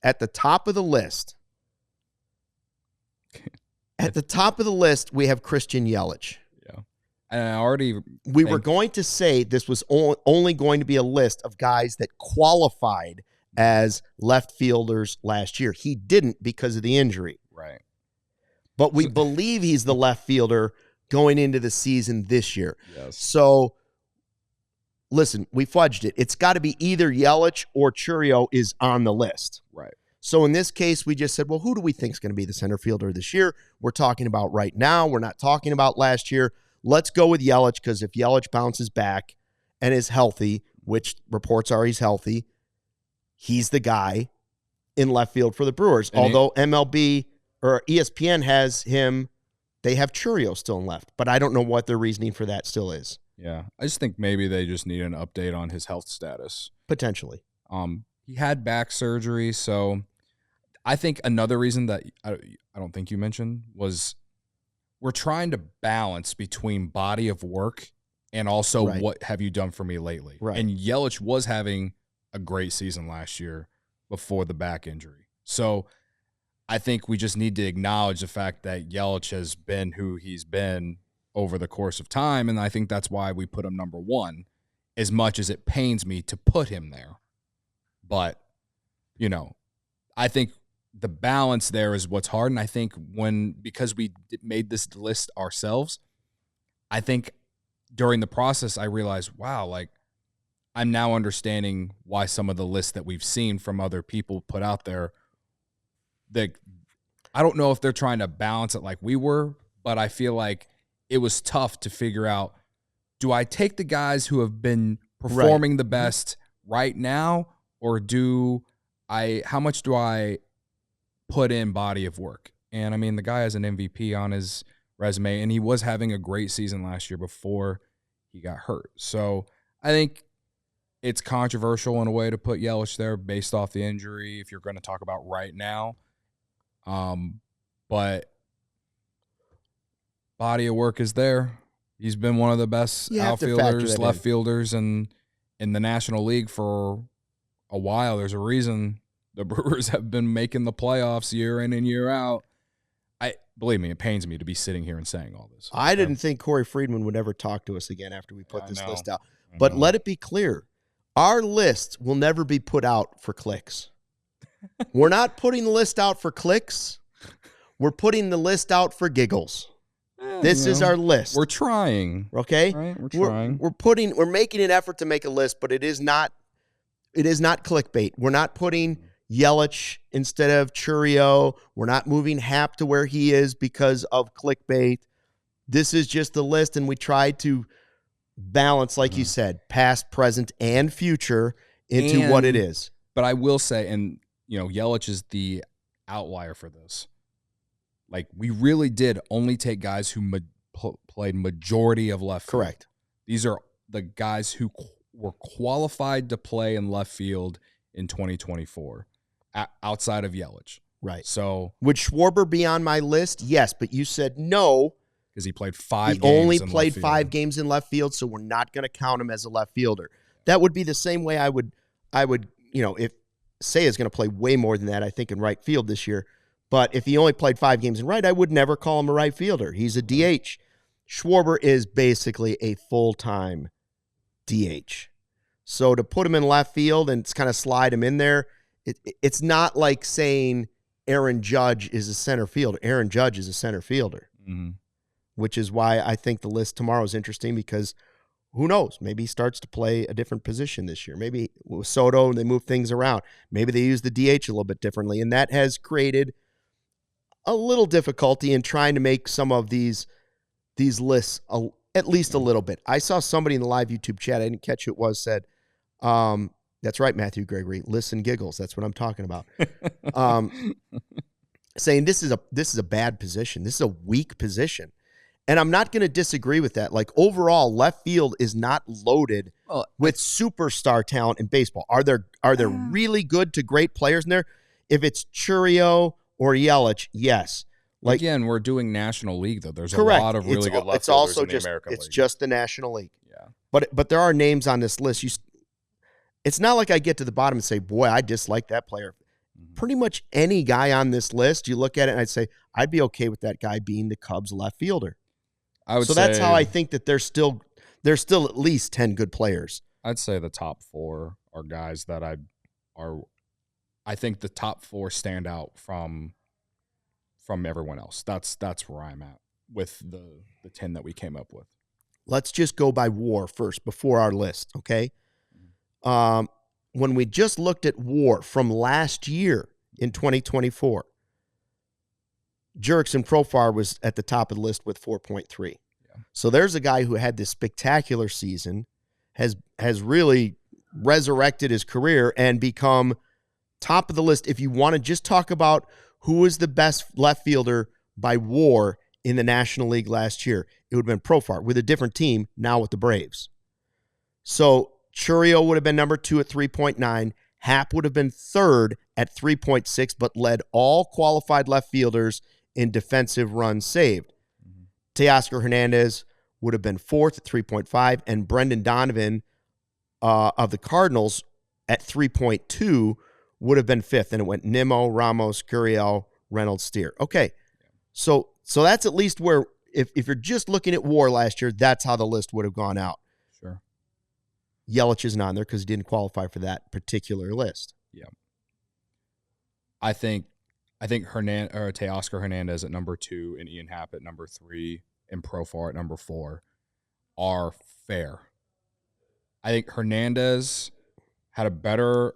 At the top of the list, we have Christian Yelich. Yeah. And we were going to say this was only going to be a list of guys that qualified as left fielders last year. He didn't because of the injury. Right. But we believe he's the left fielder going into the season this year. Yes. So, listen, we fudged it. It's got to be either Yelich or Chourio is on the list. Right. So, in this case, we just said, well, who do we think is going to be the center fielder this year? We're talking about right now. We're not talking about last year. Let's go with Yelich, because if Yelich bounces back and is healthy, which reports are he's healthy, he's the guy in left field for the Brewers. And although MLB or ESPN has him, they have Chourio still in left. But I don't know what their reasoning for that still is. Yeah. I just think maybe they just need an update on his health status. Potentially. He had back surgery, so I think another reason that I don't think you mentioned was we're trying to balance between body of work and also what have you done for me lately. Right. And Yelich was having a great season last year before the back injury. So I think we just need to acknowledge the fact that Yelich has been who he's been over the course of time, and I think that's why we put him number one, as much as it pains me to put him there. But, I think the balance there is what's hard, and I think because we made this list ourselves, I think during the process I realized, wow, like I'm now understanding why some of the lists that we've seen from other people put out there, I don't know if they're trying to balance it like we were, but I feel like it was tough to figure out, do I take the guys who have been performing the best right now, or how much do I put in body of work? And I mean, the guy has an MVP on his resume, and he was having a great season last year before he got hurt. So I think it's controversial in a way to put Yelich there based off the injury if you're going to talk about right now. But body of work is there. He's been one of the best outfielders, left fielders in the National League for a while. There's a reason the Brewers have been making the playoffs year in and year out. Believe me, it pains me to be sitting here and saying all this. I didn't think Corey Friedman would ever talk to us again after we put this list out. But let it be clear, our list will never be put out for clicks. We're not putting the list out for clicks. We're putting the list out for giggles. This is our list. We're trying. Okay? Right? We're trying. We're making an effort to make a list, but it is not clickbait. We're not putting Yelich instead of Chourio. We're not moving Happ to where he is because of clickbait. This is just the list, and we try to balance, like you said, past, present, and future into what it is. But I will say, and Yelich is the outlier for this. Like, we really did only take guys who played majority of left field. Correct. These are the guys who were qualified to play in left field in 2024, outside of Yelich. Right. So would Schwarber be on my list? Yes, but you said no. Because he played 5 games. He only played 5 games in left field, so we're not going to count him as a left fielder. That would be the same way I would, if Seiya's going to play way more than that, I think, in right field this year. But if he only played 5 games in right, I would never call him a right fielder. He's a DH. Schwarber is basically a full-time DH. So to put him in left field and kind of slide him in there, it's not like saying Aaron Judge is a center fielder. Aaron Judge is a center fielder, which is why I think the list tomorrow is interesting, because who knows? Maybe he starts to play a different position this year. Maybe with Soto, they move things around. Maybe they use the DH a little bit differently, and that has created a little difficulty in trying to make some of these lists at least a little bit. I saw somebody in the live YouTube chat, I didn't catch who it was, said, that's right, Matthew Gregory, listen giggles. That's what I'm talking about. Saying this is a bad position. This is a weak position. And I'm not going to disagree with that. Like, overall, left field is not loaded with superstar talent in baseball. Are there really good to great players in there? If it's Chourio or Yelich, yes. Like, again, we're doing National League, though. There's correct. A lot of really good left it's fielders also in the just, American it's League. just the National League. Yeah. But there are names on this list. It's not like I get to the bottom and say, boy, I dislike that player. pretty much any guy on this list, you look at it and I'd say, I'd be okay with that guy being the Cubs left fielder. So that's how I think that there's still at least 10 good players. I'd say the top 4 are guys that I think the top 4 stand out from everyone else. That's where I'm at with the 10 that we came up with. Let's just go by WAR first before our list, okay? When we just looked at WAR from last year in 2024, Jurickson Profar was at the top of the list with 4.3. Yeah. So there's a guy who had this spectacular season, has really resurrected his career and become top of the list. If you want to just talk about who was the best left fielder by WAR in the National League last year, it would have been Profar with a different team, now with the Braves. So Churio would have been number 2 at 3.9. Happ would have been 3rd at 3.6, but led all qualified left fielders in defensive runs saved. Teoscar Hernandez would have been 4th at 3.5, and Brendan Donovan of the Cardinals at 3.2 would have been 5th, and it went Nimmo, Ramos, Gurriel, Reynolds, Steer. Okay, so that's at least where, if you're just looking at WAR last year, that's how the list would have gone out. Sure. Yelich isn't on there because he didn't qualify for that particular list. Yeah. I think Teoscar Hernandez at number 2 and Ian Happ at number 3 and Profar at number 4 are fair. I think Hernandez had a better,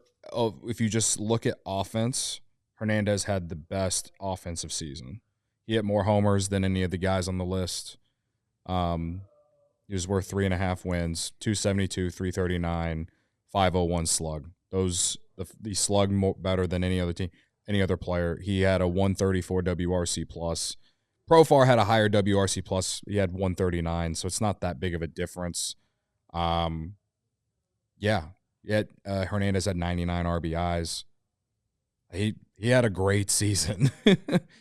if you just look at offense, Hernandez had the best offensive season. He hit more homers than any of the guys on the list. He was worth 3.5 wins, 272, 339, 501 slug. He slugged more better than any other team, any other player. He had a 134 WRC plus. Profar had a higher WRC plus. He had 139, so it's not that big of a difference. Hernandez had 99 RBIs. He had a great season.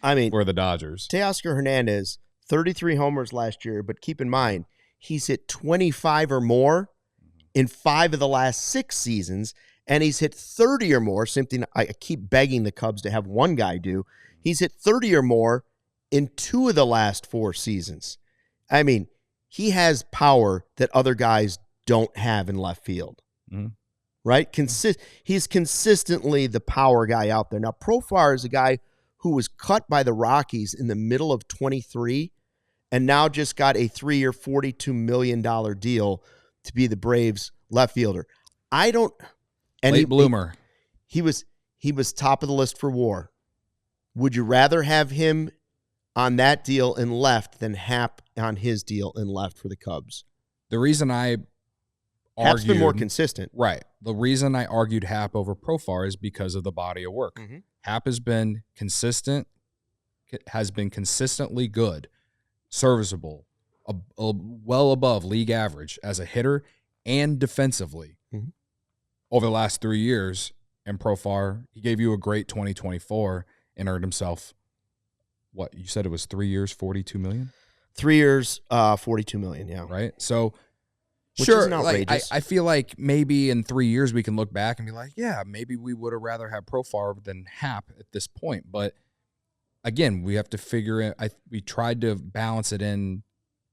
I mean, for the Dodgers. Teoscar Hernandez, 33 homers last year, but keep in mind, he's hit 25 or more in 5 of the last 6 seasons, and he's hit 30 or more, something I keep begging the Cubs to have one guy do. He's hit 30 or more in 2 of the last 4 seasons. I mean, he has power that other guys don't have in left field. Mm-hmm. Right? He's consistently the power guy out there. Now, Profar is a guy who was cut by the Rockies in the middle of 23 and now just got a 3-year, $42 million deal to be the Braves left fielder. Late bloomer. He was top of the list for WAR. Would you rather have him on that deal in left than Happ on his deal in left for the Cubs? The reason I Happ's been more consistent. Right. The reason I argued Happ over Profar is because of the body of work. Mm-hmm. Happ has been consistent, has been consistently good, serviceable, well above league average as a hitter and defensively over the last 3 years. And Profar, he gave you a great 2024 and earned himself, what, you said it was 3 years, $42 million? 3 years, $42 million, yeah. Right? So, which sure, isn't outrageous. I feel like maybe in 3 years we can look back and be like, yeah, maybe we would have rather had Profar than Happ at this point. But again, we have to figure it. We tried to balance it in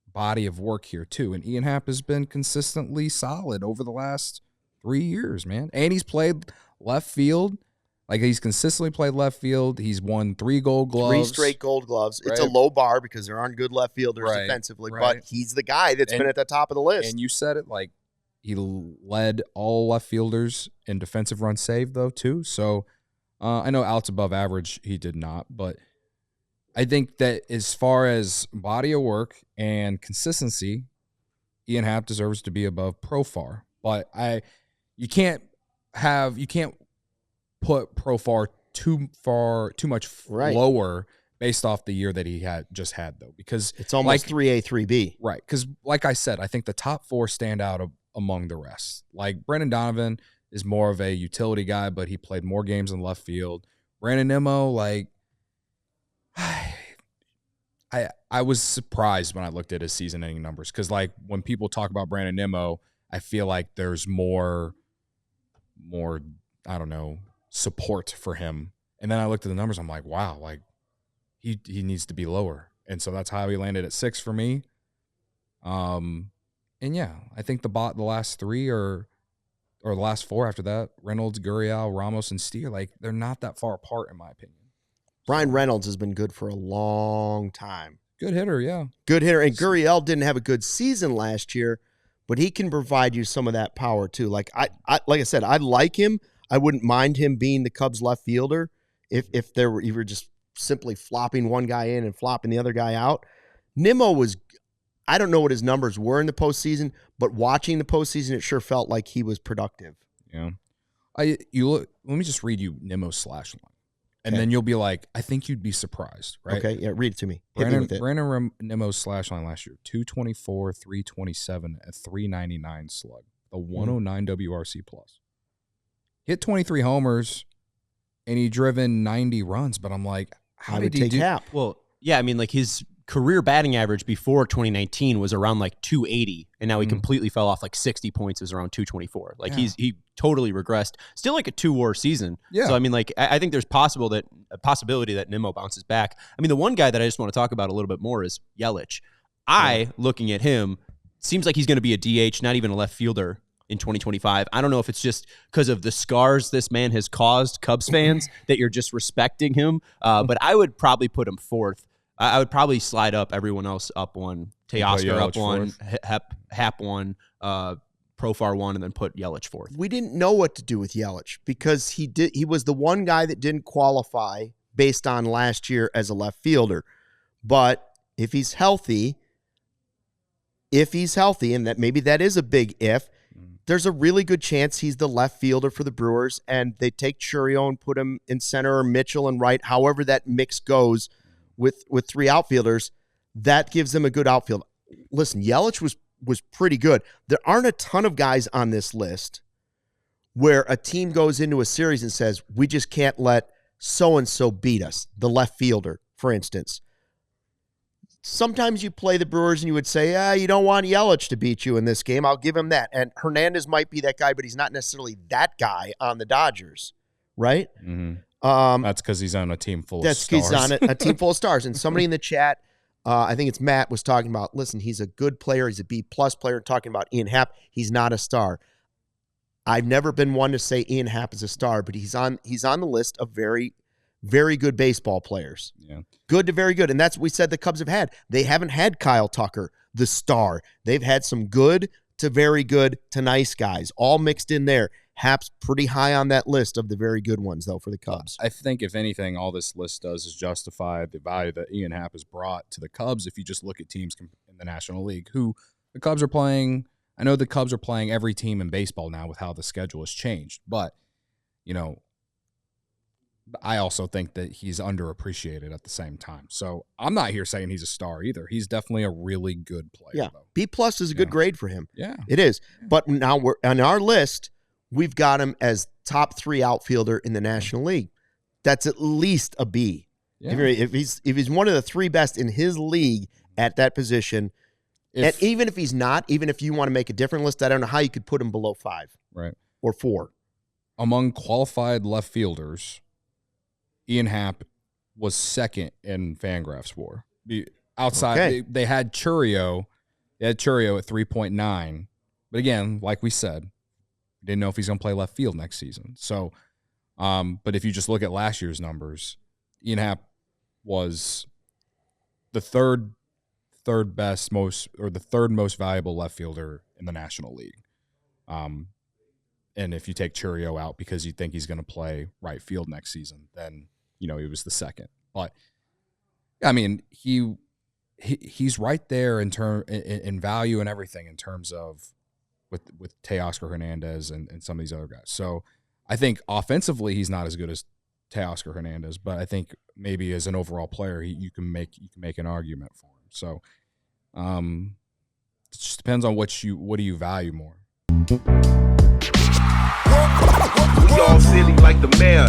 body of work here too. And Ian Happ has been consistently solid over the last 3 years, man. And he's played left field. Like, he's consistently played left field. He's won 3 Gold Gloves. 3 straight Gold Gloves. Right? It's a low bar because there aren't good left fielders defensively, but he's the guy that's been at the top of the list. And you said it, like, he led all left fielders in defensive runs saved, though, too. So I know outs above average he did not, but I think that as far as body of work and consistency, Ian Happ deserves to be above Profar. But you can't put Profar too much lower based off the year that he just had though, because it's almost 3A, 3B. Right, because like I said, I think the top 4 stand out among the rest. Like, Brendan Donovan is more of a utility guy, but he played more games in left field. Brandon Nimmo, like, I was surprised when I looked at his season-ending numbers because, like, when people talk about Brandon Nimmo, I feel like there's more I don't know, support for him And then I looked at the numbers. I'm like, wow, like he needs to be lower. And so that's how he landed at 6 for me. And yeah, I think the last 3 or the last 4 after that, Reynolds, Gurriel, Ramos, and Steer, like they're not that far apart in my opinion. Brian Reynolds has been good for a long time. Good hitter, yeah. Good hitter. And Gurriel didn't have a good season last year, but he can provide you some of that power too. Like I said, I like him. I wouldn't mind him being the Cubs left fielder if you were just simply flopping one guy in and flopping the other guy out. Nimmo was, I don't know what his numbers were in the postseason, but watching the postseason, it sure felt like he was productive. Yeah. Let me just read you Nimmo's slash line. And then you'll be like, I think you'd be surprised, right? Okay, yeah, read it to me. Brandon Nimmo's slash line last year, 224, 327, a 399 slug, a 109 WRC plus. Hit 23 homers, and he driven 90 runs. But I'm like, how did he do? Happ. Well, yeah, I mean, like his career batting average before 2019 was around like 280, and now he completely fell off like 60 points. It was around 224. Like he totally regressed. Still like a 2-WAR season. Yeah. So I mean, like I think there's a possibility that Nimmo bounces back. I mean, the one guy that I just want to talk about a little bit more is Yelich. Looking at him, seems like he's going to be a DH, not even a left fielder in 2025. I don't know if it's just because of the scars this man has caused Cubs fans that you're just respecting him. But I would probably put him 4th. I would probably slide up everyone else up 1, Teoscar up 1, Happ 1, Profar 1, and then put Yelich 4th. We didn't know what to do with Yelich because he was the one guy that didn't qualify based on last year as a left fielder. But if he's healthy, and that maybe that is a big if, there's a really good chance he's the left fielder for the Brewers, and they take Churio and put him in center or Mitchell and right, however that mix goes with 3 outfielders. That gives them a good outfield. Listen, Yelich was pretty good. There aren't a ton of guys on this list where a team goes into a series and says, we just can't let so-and-so beat us, the left fielder, for instance. Sometimes you play the Brewers and you would say, you don't want Yelich to beat you in this game. I'll give him that. And Hernandez might be that guy, but he's not necessarily that guy on the Dodgers, right? Mm-hmm. That's because he's on a team full of stars. He's on a team full of stars. And somebody in the chat, I think it's Matt, was talking about, listen, he's a good player. He's a B-plus player. Talking about Ian Happ. He's not a star. I've never been one to say Ian Happ is a star, but he's on the list of very, very good baseball players. Yeah. Good to very good. And that's what we said the Cubs have had. They haven't had Kyle Tucker, the star. They've had some good to very good to nice guys, all mixed in there. Happ's pretty high on that list of the very good ones, though, for the Cubs. I think, if anything, all this list does is justify the value that Ian Happ has brought to the Cubs. If you just look at teams in the National League, who the Cubs are playing, I know the Cubs are playing every team in baseball now with how the schedule has changed, but, I also think that he's underappreciated at the same time. So I'm not here saying he's a star either. He's definitely a really good player. Yeah, though. B-plus is a good grade for him. Yeah. It is. But now we're on our list, we've got him as top 3 outfielder in the National League. That's at least a B. Yeah. If he's one of the 3 best in his league at that position, and even if he's not, even if you want to make a different list, I don't know how you could put him below 5. Right. Or 4. Among qualified left fielders, Ian Happ was 2nd in Fangraphs WAR. Outside, they had Churio. They had Churio at 3.9. But again, like we said, didn't know if he's going to play left field next season. So, but if you just look at last year's numbers, Ian Happ was the third most valuable left fielder in the National League. And if you take Churio out because you think he's going to play right field next season, then he was the 2nd. But I mean, he's right there in value and everything in terms of with Teoscar Hernandez and some of these other guys. So I think offensively he's not as good as Teoscar Hernandez, but I think maybe as an overall player you can make an argument for him. So it just depends on what do you value more. We all silly like the mayor.